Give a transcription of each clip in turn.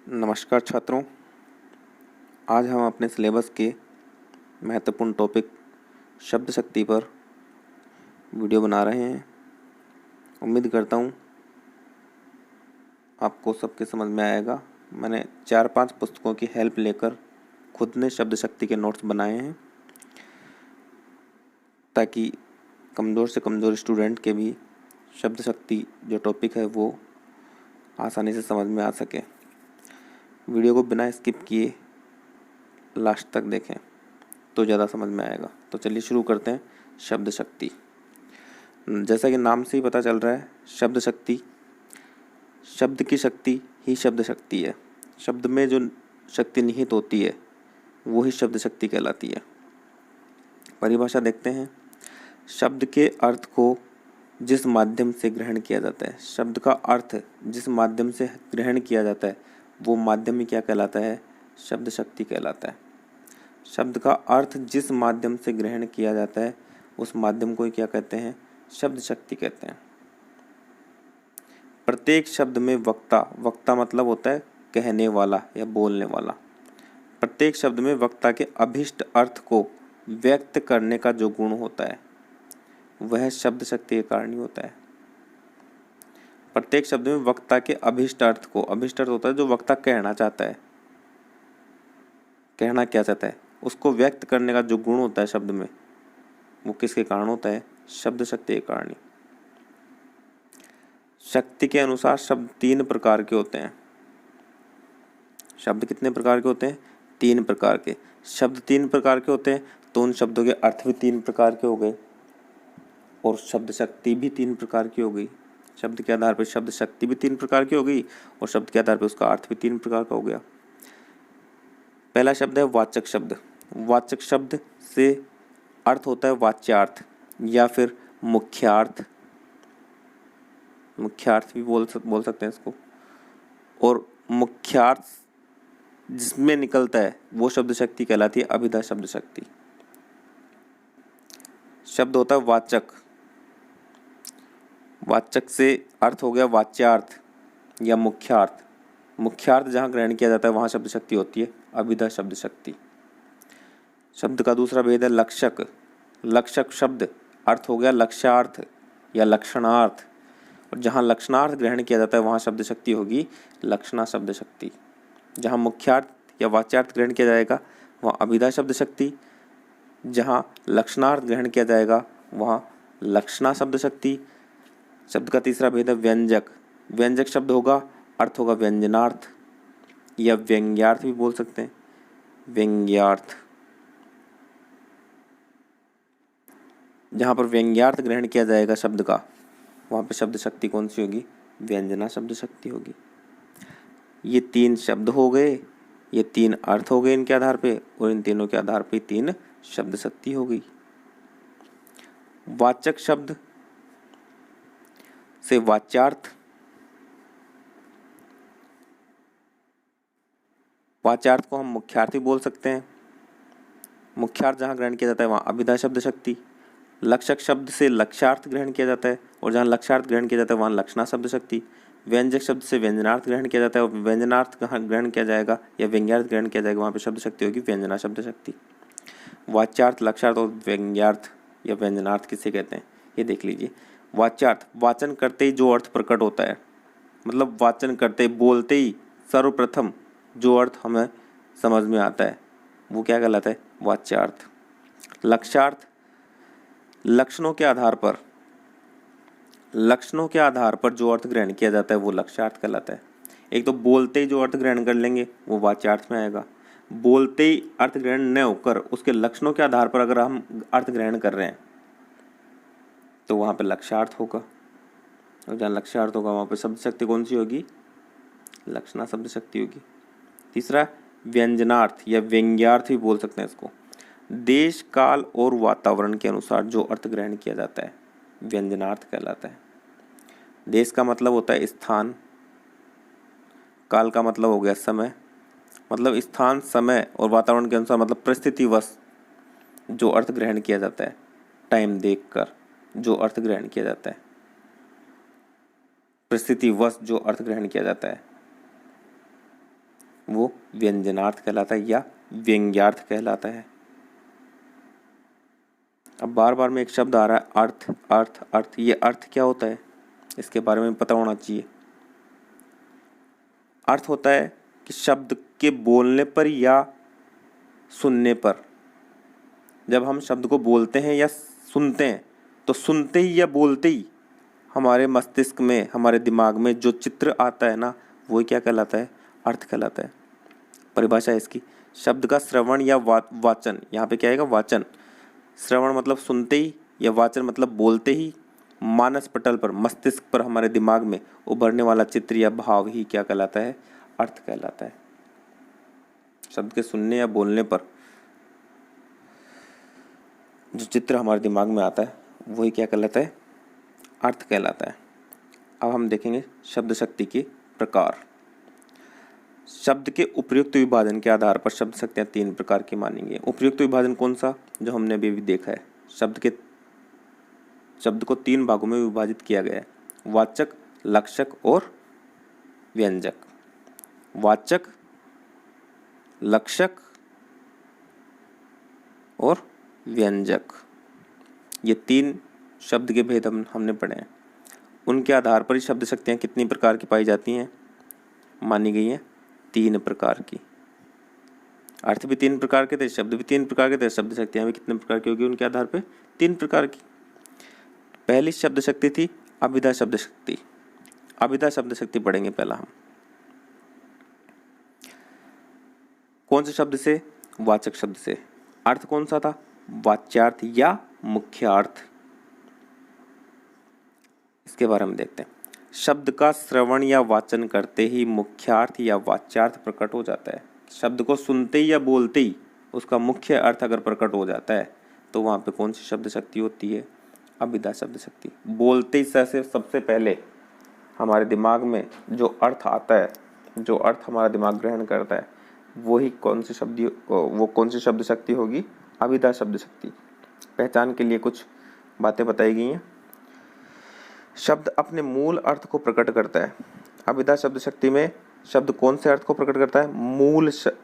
नमस्कार छात्रों, आज हम अपने सिलेबस के महत्वपूर्ण टॉपिक शब्द शक्ति पर वीडियो बना रहे हैं। उम्मीद करता हूँ आपको सबके समझ में आएगा। मैंने 4-5 पुस्तकों की हेल्प लेकर खुद ने शब्द शक्ति के नोट्स बनाए हैं ताकि कमज़ोर से कमज़ोर स्टूडेंट के भी शब्द शक्ति जो टॉपिक है वो आसानी से समझ में आ सके। वीडियो को बिना स्किप किए लास्ट तक देखें तो ज़्यादा समझ में आएगा। तो चलिए शुरू करते हैं। शब्द शक्ति, जैसा कि नाम से ही पता चल रहा है, शब्द शक्ति, शब्द की शक्ति ही शब्द शक्ति है। शब्द में जो शक्ति निहित होती है वो ही शब्द शक्ति कहलाती है। परिभाषा देखते हैं। शब्द के अर्थ को जिस माध्यम से ग्रहण किया जाता है, शब्द का अर्थ जिस माध्यम से ग्रहण किया जाता है वो माध्यम ही क्या कहलाता है? शब्द शक्ति कहलाता है। शब्द का अर्थ जिस माध्यम से ग्रहण किया जाता है उस माध्यम को क्या कहते हैं? शब्द शक्ति कहते हैं। प्रत्येक शब्द में वक्ता, वक्ता मतलब होता है कहने वाला या बोलने वाला। प्रत्येक शब्द में वक्ता के अभिष्ट अर्थ को व्यक्त करने का जो गुण होता है वह शब्द शक्ति के कारण ही होता है। प्रत्येक शब्द में वक्ता के अभिष्ट अर्थ को, अभिष्ट अर्थ होता है जो वक्ता कहना चाहता है, कहना क्या चाहता है, उसको व्यक्त करने का जो गुण होता है शब्द में, वो किसके कारण होता है? शब्द शक्ति के कारण ही। शक्ति के अनुसार शब्द 3 प्रकार के होते हैं। शब्द कितने प्रकार के होते हैं? 3 प्रकार के। शब्द 3 प्रकार के होते हैं तो उन शब्दों के अर्थ भी 3 प्रकार के हो गए और शब्द शक्ति भी 3 प्रकार की हो गई। शब्द के आधार पर शब्द शक्ति भी 3 प्रकार की हो गई और शब्द के आधार पर उसका अर्थ भी 3 प्रकार का हो गया। पहला शब्द है वाचक शब्द। वाचक शब्द से अर्थ होता है वाच्यार्थ या फिर मुख्यार्थ, मुख्यार्थ भी बोल सकते हैं इसको। और मुख्यार्थ जिसमें निकलता है वो शब्द शक्ति कहलाती है अभिधा शब्द शक्ति। शब्द होता है वाचक, वाचक से अर्थ हो गया वाच्यार्थ या मुख्यार्थ। मुख्यार्थ जहाँ ग्रहण किया जाता है वहाँ शब्द शक्ति होती है अभिधा शब्द शक्ति। शब्द का दूसरा भेद है लक्षक। लक्षक शब्द अर्थ हो गया लक्ष्यार्थ या लक्षणार्थ, और जहाँ लक्षणार्थ ग्रहण किया जाता है वहाँ शब्द शक्ति होगी लक्षणा शब्द शक्ति। जहाँ मुख्यार्थ या वाच्यार्थ ग्रहण किया जाएगा वहाँ अभिधा शब्द शक्ति, जहाँ लक्षणार्थ ग्रहण किया जाएगा वहाँ लक्षणा शब्द शक्ति। शब्द का तीसरा भेद है व्यंजक। व्यंजक शब्द होगा, अर्थ होगा व्यंजनार्थ या व्यंग्यार्थ भी बोल सकते हैं, व्यंग्यार्थ। जहाँ पर व्यंग्यार्थ ग्रहण किया जाएगा शब्द का वहाँ पे शब्द शक्ति कौन सी होगी? व्यंजना शब्द शक्ति होगी। ये 3 शब्द हो गए, ये 3 अर्थ हो गए इनके आधार पे, और इन तीनों के आधार पे 3 शब्द शक्ति हो गई। वाचक शब्द से वाच्यार्थ, वाच्यार्थ को हम मुख्यार्थ भी बोल सकते हैं। मुख्यार्थ जहाँ ग्रहण किया जाता है वहाँ अभिधा शब्द शक्ति। लक्षक शब्द से लक्ष्यार्थ ग्रहण किया जाता है और जहाँ लक्ष्यार्थ ग्रहण किया जाता है वहाँ लक्षणा शब्द शक्ति। व्यंजक शब्द से व्यंजनार्थ ग्रहण किया जाता है और व्यंजनार्थ कहाँ ग्रहण किया जाएगा या व्यंग्यार्थ ग्रहण किया जाएगा वहाँ पे शब्द शक्ति होगी व्यंजना शब्द शक्ति। वाच्यार्थ, लक्ष्यार्थ और व्यंग्यार्थ या व्यंजनार्थ किसे कहते हैं ये देख लीजिए। वाच्यार्थ, वाचन करते ही जो अर्थ प्रकट होता है, मतलब वाचन करते ही, बोलते ही सर्वप्रथम जो अर्थ हमें समझ में आता है वो क्या कहलाता है? वाच्यार्थ। लक्ष्यार्थ, लक्षणों के आधार पर, लक्षणों के आधार पर जो अर्थ ग्रहण किया जाता है वो लक्ष्यार्थ कहलाता है। एक तो बोलते ही जो अर्थ ग्रहण कर लेंगे वो वाच्यार्थ में आएगा। बोलते ही अर्थ ग्रहण न होकर उसके लक्षणों के आधार पर अगर हम अर्थ ग्रहण कर रहे हैं तो वहाँ पे लक्ष्यार्थ होगा, और जहाँ लक्ष्यार्थ होगा वहाँ पे शब्द शक्ति कौन सी होगी? लक्षणा शब्द शक्ति होगी। तीसरा व्यंजनार्थ या व्यंग्यार्थ भी बोल सकते हैं इसको। देश, काल और वातावरण के अनुसार जो अर्थ ग्रहण किया जाता है व्यंजनार्थ कहलाता है। देश का मतलब होता है स्थान, काल का मतलब हो गया समय, मतलब स्थान, समय, और वातावरण के अनुसार मतलब परिस्थितिवश जो अर्थ ग्रहण किया जाता है, टाइम देखकर जो अर्थ ग्रहण किया जाता है, परिस्थितिवश जो अर्थ ग्रहण किया जाता है वो व्यंजनार्थ कहलाता है या व्यंग्यार्थ कहलाता है। अब बार बार में एक शब्द आ रहा है अर्थ अर्थ अर्थ, ये अर्थ क्या होता है इसके बारे में पता होना चाहिए। अर्थ होता है कि शब्द के बोलने पर या सुनने पर, जब हम शब्द को बोलते हैं या सुनते हैं तो सुनते ही या बोलते ही हमारे मस्तिष्क में, हमारे दिमाग में जो चित्र आता है ना, वो क्या कहलाता है, अर्थ कहलाता है। परिभाषा है इसकी, शब्द का श्रवण या वाचन, यहाँ पे क्या आएगा, वाचन। श्रवण मतलब सुनते ही, या वाचन मतलब बोलते ही, मानस पटल पर, मस्तिष्क पर, हमारे दिमाग में उभरने वाला चित्र या भाव ही क्या कहलाता है, अर्थ कहलाता है। शब्द के सुनने या बोलने पर जो चित्र हमारे दिमाग में आता है वही क्या कहलाता है, अर्थ कहलाता है। अब हम देखेंगे शब्द शक्ति के प्रकार। शब्द के उपयुक्त विभाजन के आधार पर शब्द शक्तियाँ 3 प्रकार की मानेंगे। उपयुक्त विभाजन कौन सा, जो हमने अभी भी देखा है। शब्द को 3 भागों में विभाजित किया गया है, वाचक, लक्षक और व्यंजक। वाचक, लक्षक और व्यंजक, ये 3 शब्द के भेद हमने पढ़े हैं। उनके आधार पर ही शब्द शक्तियाँ कितनी प्रकार की पाई जाती हैं, मानी गई हैं 3 प्रकार की। अर्थ भी 3 प्रकार के थे, शब्द भी 3 प्रकार के थे, शब्द शक्तियाँ भी कितने प्रकार की होगी, उनके आधार पर 3 प्रकार की। पहली शब्द शक्ति थी अभिधा शब्द शक्ति। अभिधा शब्द शक्ति पढ़ेंगे पहला हम। कौन से शब्द से, वाचक शब्द से। अर्थ कौन सा था, वाच्यार्थ या मुख्यार्थ। इसके बारे में देखते हैं। शब्द का श्रवण या वाचन करते ही मुख्यार्थ या वाच्यार्थ प्रकट हो जाता है। शब्द को सुनते ही या बोलते ही उसका मुख्य अर्थ अगर प्रकट हो जाता है तो वहाँ पे कौन सी शब्द शक्ति होती है, अभिधा शब्द शक्ति। बोलते ही से सबसे पहले हमारे दिमाग में जो अर्थ आता है, जो अर्थ हमारा दिमाग ग्रहण करता है, वो कौन सी शब्द शक्ति होगी, अभिधा शब्द शक्ति। पहचान के लिए कुछ बातें बताई गई हैं। शब्द अपने मूल अर्थ को प्रकट करता है। अभिधा शब्द शक्ति में शब्द कौन से अर्थ को प्रकट करता है,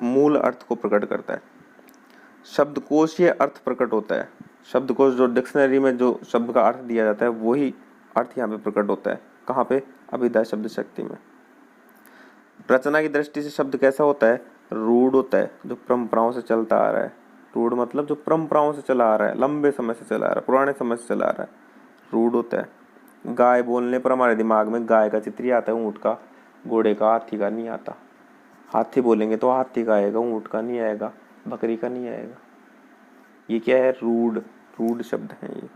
मूल अर्थ को प्रकट करता है। शब्दकोशीय अर्थ प्रकट होता है। शब्दकोश जो डिक्शनरी में जो शब्द का अर्थ दिया जाता है वही अर्थ यहाँ पे प्रकट होता है। कहाँ पे, अभिधा शब्द शक्ति में। रचना की दृष्टि से शब्द कैसा होता है, रूढ़ होता है, जो परंपराओं से चलता आ रहा है। रूढ़ मतलब जो परंपराओं से चला आ रहा है, लंबे समय से चला आ रहा है, पुराने समय से चला आ रहा है, रूढ़ होता है। गाय बोलने पर हमारे दिमाग में गाय का चित्र ही आता है, ऊँट का, घोड़े का, हाथी का नहीं आता। हाथी बोलेंगे तो हाथी का आएगा, ऊँट का नहीं आएगा, बकरी का नहीं आएगा। ये क्या है, रूढ़ शब्द है ये।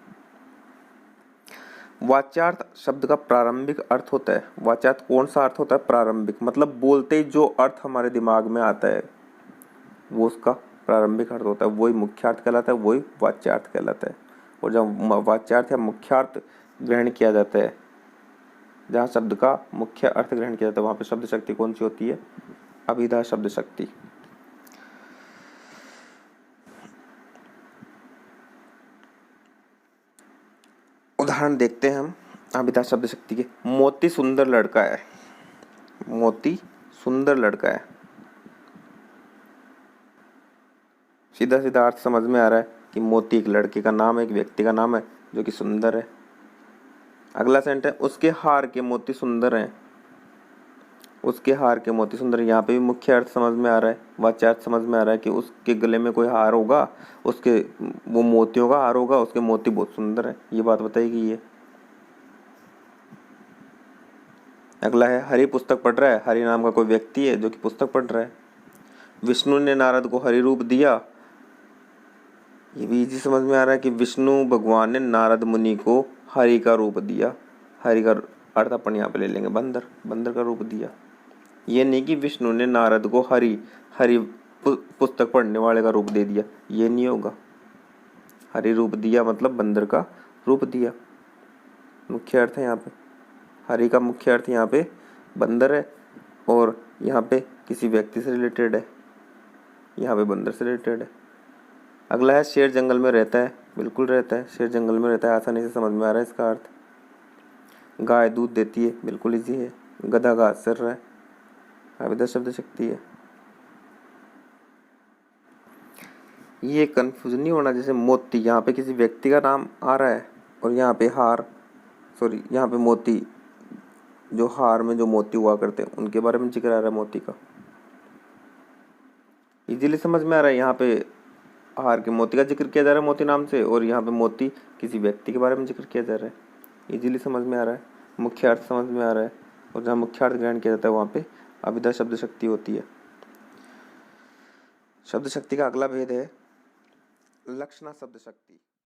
वाच्यार्थ शब्द का प्रारंभिक अर्थ होता है। वाच्यार्थ कौन सा अर्थ होता है, प्रारंभिक, मतलब बोलते ही जो अर्थ हमारे दिमाग में आता है वो उसका प्रारंभिक अर्थ होता है, वही मुख्यार्थ कहलाता है, वही वाच्यार्थ कहलाता है। और जब वाच्यार्थ या मुख्यार्थ ग्रहण किया जाता है, जहाँ शब्द का मुख्य अर्थ ग्रहण किया जाता है, वहाँ पे शब्द शक्ति कौन सी होती है, अभिधा शब्द शक्ति। उदाहरण देखते हैं हम अभिधा शब्द शक्ति के। मोती सुंदर लड़का है। मोती सुंदर लड़का है, सीधा सीधा अर्थ समझ में आ रहा है कि मोती एक लड़के का नाम है, एक व्यक्ति का नाम है जो कि सुंदर है। अगला सेंटेंस, उसके हार के मोती सुंदर हैं। उसके हार के मोती सुंदर, यहाँ पे भी मुख्य अर्थ समझ में आ रहा है, वाच्यार्थ समझ में आ रहा है कि उसके गले में कोई हार होगा, उसके वो मोतियों का हार होगा, उसके मोती बहुत सुंदर है, ये बात बताई गई है। अगला है, हरि पुस्तक पढ़ रहा है। हरि नाम का कोई व्यक्ति है जो कि पुस्तक पढ़ रहा है। विष्णु ने नारद को हरि रूप दिया। ये भी इजी समझ में आ रहा है कि विष्णु भगवान ने नारद मुनि को हरि का रूप दिया। हरि का अर्थ अपन यहाँ पे ले लेंगे बंदर का रूप दिया। ये नहीं कि विष्णु ने नारद को हरि पुस्तक पढ़ने वाले का रूप दे दिया, ये नहीं होगा। हरि रूप दिया मतलब बंदर का रूप दिया, मुख्य अर्थ है यहाँ पे। हरि का मुख्य अर्थ यहाँ पे बंदर है और यहाँ पे किसी व्यक्ति से रिलेटेड है, यहाँ पे बंदर से रिलेटेड है। अगला है, शेर जंगल में रहता है। बिल्कुल रहता है, शेर जंगल में रहता है, आसानी से समझ में आ रहा है इसका अर्थ। गाय दूध देती है, बिल्कुल इजी है। गधा घास चर रहा है, अभिधा शब्द शक्ति है। ये कन्फ्यूजन नहीं होना, जैसे मोती, यहाँ पे किसी व्यक्ति का नाम आ रहा है और यहाँ पे यहाँ पे मोती, जो हार में जो मोती हुआ करते हैं उनके बारे में जिक्र आ रहा है मोती का। इजीली समझ में आ रहा है, यहाँ पे हार के मोती का जिक्र किया जा रहा है मोती नाम से, और यहाँ पे मोती किसी व्यक्ति के बारे में जिक्र किया जा रहा है। इजीली समझ में आ रहा है, मुख्य अर्थ समझ में आ रहा है, और जहाँ मुख्य अर्थ ग्रहण किया जाता है वहाँ पे अभिधा शब्द शक्ति होती है। शब्द शक्ति का अगला भेद है लक्षणा शब्द शक्ति।